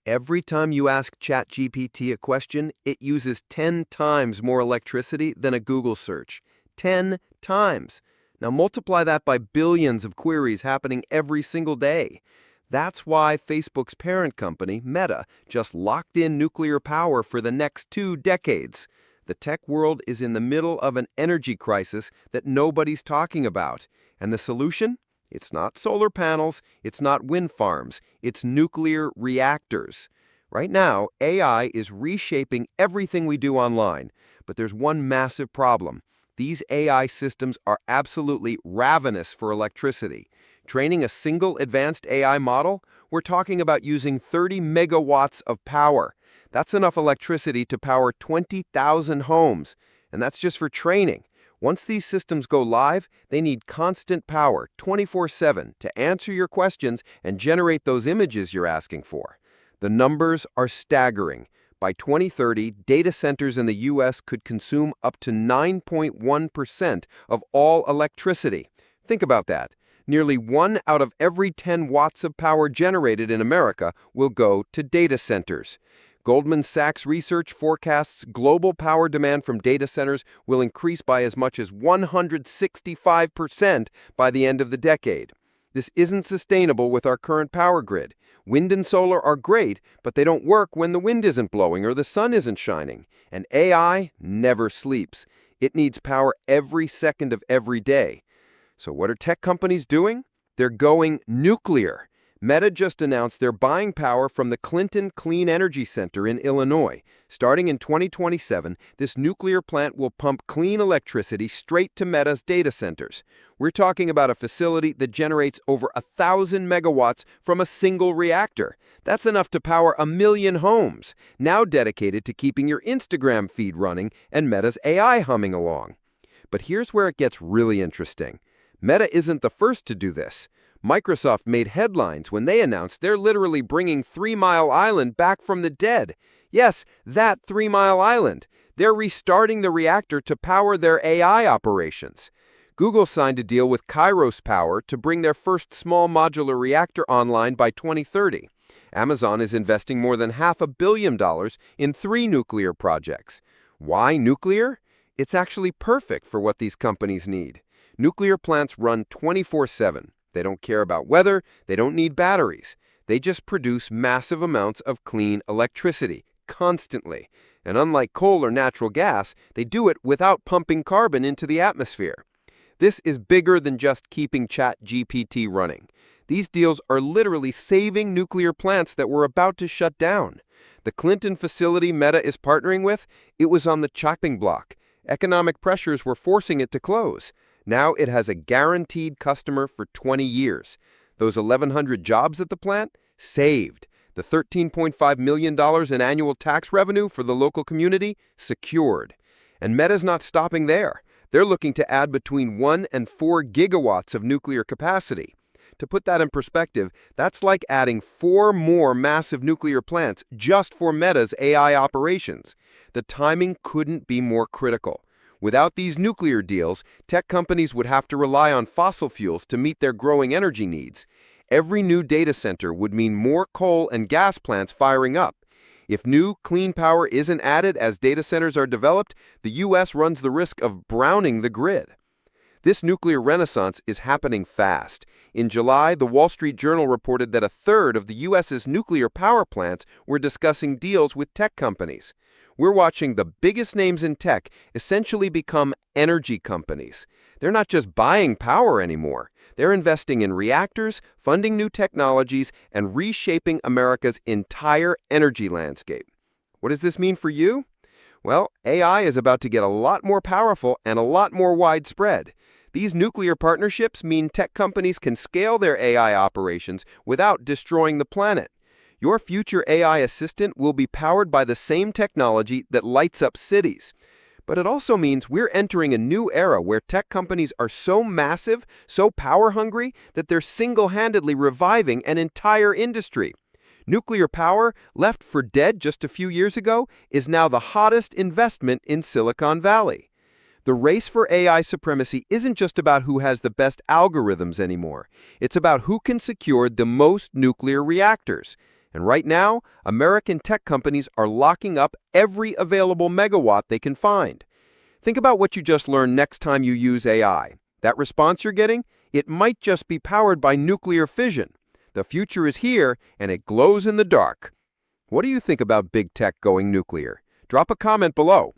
Every time you ask ChatGPT a question, it uses 10 times more electricity than a Google search. 10 times. Now multiply that by billions of queries happening every single day. That's why Facebook's parent company, Meta, just locked in nuclear power for the next 2 decades. The tech world is in the middle of an energy crisis that nobody's talking about. And the solution? It's not solar panels, it's not wind farms, it's nuclear reactors. Right now, AI is reshaping everything we do online, but there's one massive problem. These AI systems are absolutely ravenous for electricity. Training a single advanced AI model, we're talking about using 30 megawatts of power. That's enough electricity to power 20,000 homes, and that's just for training. Once these systems go live, they need constant power, 24/7, to answer your questions and generate those images you're asking for. The numbers are staggering. By 2030, data centers in the U.S. could consume up to 9.1% of all electricity. Think about that. Nearly 1 out of every 10 watts of power generated in America will go to data centers. Goldman Sachs research forecasts global power demand from data centers will increase by as much as 165% by the end of the decade. This isn't sustainable with our current power grid. Wind and solar are great, but they don't work when the wind isn't blowing or the sun isn't shining. And AI never sleeps. It needs power every second of every day. So what are tech companies doing? They're going nuclear. Meta just announced they're buying power from the Clinton Clean Energy Center in Illinois. Starting in 2027, this nuclear plant will pump clean electricity straight to Meta's data centers. We're talking about a facility that generates over 1,000 megawatts from a single reactor. That's enough to power 1 million homes, now dedicated to keeping your Instagram feed running and Meta's AI humming along. But here's where it gets really interesting. Meta isn't the first to do this. Microsoft made headlines when they announced they're literally bringing 3 Mile Island back from the dead. Yes, that 3 Mile Island. They're restarting the reactor to power their AI operations. Google signed a deal with Kairos Power to bring their first small modular reactor online by 2030. Amazon is investing more than $500 million in 3 nuclear projects. Why nuclear? It's actually perfect for what these companies need. Nuclear plants run 24/7. They don't care about weather, they don't need batteries. They just produce massive amounts of clean electricity, constantly. And unlike coal or natural gas, they do it without pumping carbon into the atmosphere. This is bigger than just keeping ChatGPT running. These deals are literally saving nuclear plants that were about to shut down. The Clinton facility Meta is partnering with, it was on the chopping block. Economic pressures were forcing it to close. Now it has a guaranteed customer for 20 years. Those 1,100 jobs at the plant? Saved. The $13.5 million in annual tax revenue for the local community? Secured. And Meta's not stopping there. They're looking to add between 1 and 4 gigawatts of nuclear capacity. To put that in perspective, that's like adding 4 more massive nuclear plants just for Meta's AI operations. The timing couldn't be more critical. Without these nuclear deals, tech companies would have to rely on fossil fuels to meet their growing energy needs. Every new data center would mean more coal and gas plants firing up. If new, clean power isn't added as data centers are developed, the U.S. runs the risk of browning the grid. This nuclear renaissance is happening fast. In July, the Wall Street Journal reported that 1/3 of the U.S.'s nuclear power plants were discussing deals with tech companies. We're watching the biggest names in tech essentially become energy companies. They're not just buying power anymore. They're investing in reactors, funding new technologies, and reshaping America's entire energy landscape. What does this mean for you? Well, AI is about to get a lot more powerful and a lot more widespread. These nuclear partnerships mean tech companies can scale their AI operations without destroying the planet. Your future AI assistant will be powered by the same technology that lights up cities. But it also means we're entering a new era where tech companies are so massive, so power-hungry, that they're single-handedly reviving an entire industry. Nuclear power, left for dead just a few years ago, is now the hottest investment in Silicon Valley. The race for AI supremacy isn't just about who has the best algorithms anymore. It's about who can secure the most nuclear reactors. And right now, American tech companies are locking up every available megawatt they can find. Think about what you just learned next time you use AI. That response you're getting? It might just be powered by nuclear fission. The future is here, and it glows in the dark. What do you think about big tech going nuclear? Drop a comment below.